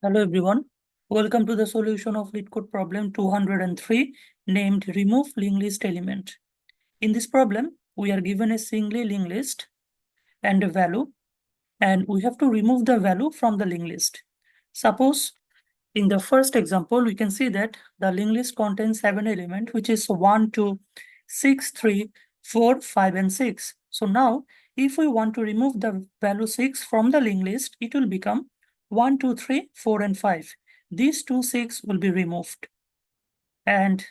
Hello everyone. Welcome to the solution of LeetCode problem 203 named Remove Linked List Element. In this problem, we are given a single linked list and a value, and we have to remove the value from the linked list. Suppose in the first example, we can see that the linked list contains 7 elements, which is 1, 2, 6, 3, 4, 5, and 6. So now, if we want to remove the value 6 from the linked list, it will become 1, 2, 3, 4, and 5. These two 6 will be removed. And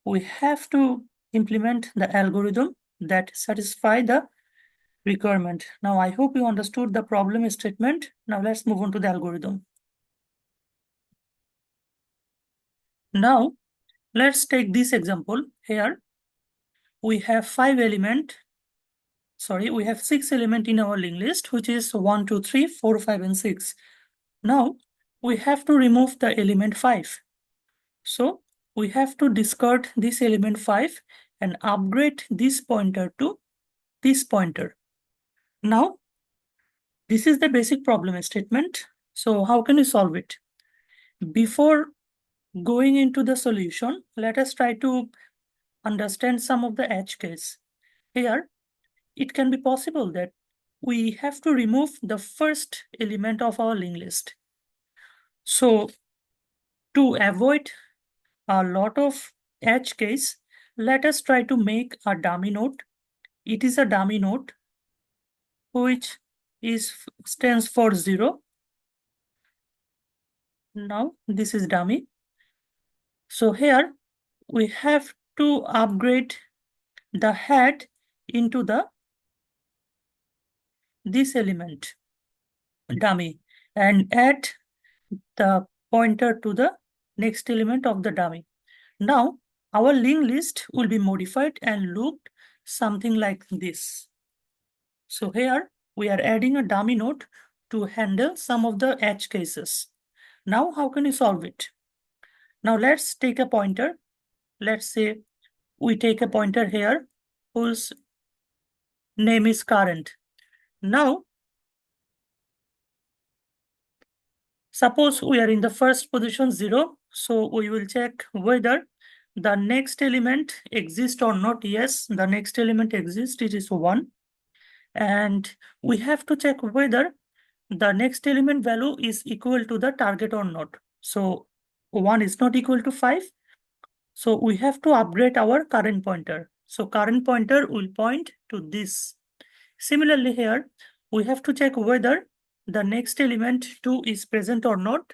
we have to implement the algorithm that satisfy the requirement. Now, I hope you understood the problem statement. Now, let's move on to the algorithm. Now, let's take this example. Here, we have 6 elements in our linked list, which is 1, 2, 3, 4, 5, and 6. Now, we have to remove the element 5. So, we have to discard this element 5 and upgrade this pointer to this pointer. Now, this is the basic problem statement. So, how can we solve it? Before going into the solution, let us try to understand some of the edge case. Here, it can be possible that we have to remove the first element of our linked list. So, to avoid a lot of edge case, let us try to make a dummy node. It is a dummy node which stands for 0. Now, this is dummy. So here we have to upgrade the head into this element, dummy, and add the pointer to the next element of the dummy. Now, our linked list will be modified and looked something like this. So here we are adding a dummy node to handle some of the edge cases. Now, how can you solve it? Now, let's take a pointer. Let's say we take a pointer here whose name is current. Now, suppose we are in the first position 0. So we will check whether the next element exists or not. Yes, the next element exists. It is 1. And we have to check whether the next element value is equal to the target or not. So 1 is not equal to 5. So we have to upgrade our current pointer. So current pointer will point to this. Similarly here, we have to check whether the next element 2 is present or not.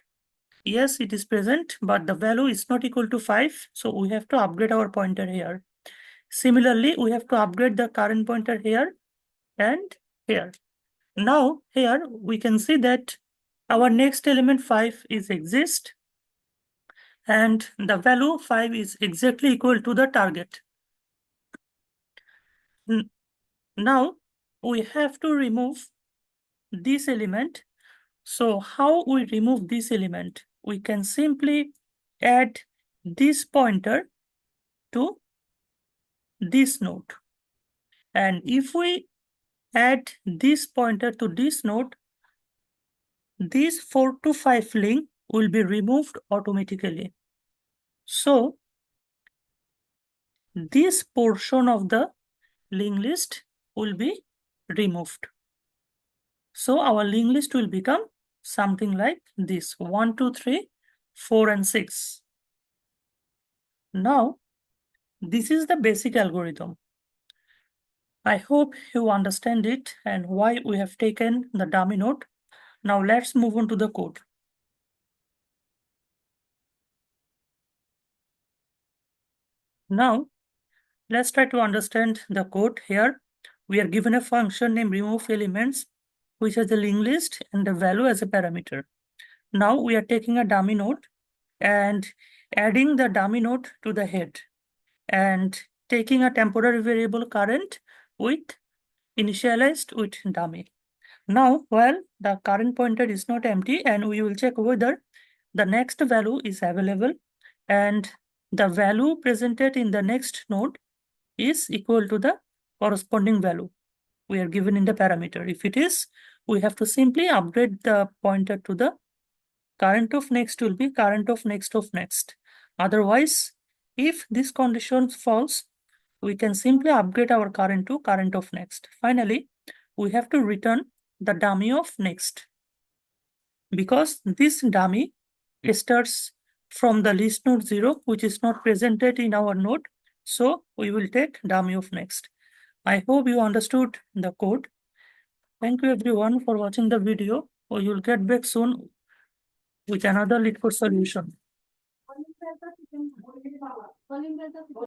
Yes, it is present, but the value is not equal to 5. So we have to upgrade our pointer here. Similarly, we have to upgrade the current pointer here and here. Now, here we can see that our next element 5 is exist, and the value 5 is exactly equal to the target. Now, we have to remove this element. So how we remove this element? We can simply add this pointer to this node. And if we add this pointer to this node, this 4 to 5 link will be removed automatically. So this portion of the linked list will be removed. So our linked list will become something like this: 1, 2, 3, 4, and 6. Now, this is the basic algorithm. I hope you understand it and why we have taken the dummy node. Now let's move on to the code. Now, let's try to understand the code here. We are given a function named remove elements, which has the linked list and the value as a parameter. Now we are taking a dummy node and adding the dummy node to the head and taking a temporary variable current with initialized with dummy. Now, while the current pointer is not empty, and we will check whether the next value is available and the value presented in the next node is equal to the corresponding value we are given in the parameter. If it is, we have to simply upgrade the pointer to the current of next will be current of next of next. Otherwise, if this condition false, we can simply upgrade our current to current of next. Finally, we have to return the dummy of next, because this dummy starts from the list node 0, which is not presented in our node. So we will take dummy of next. I hope you understood the code. Thank you everyone for watching the video. We will get back soon with another LeetCode solution.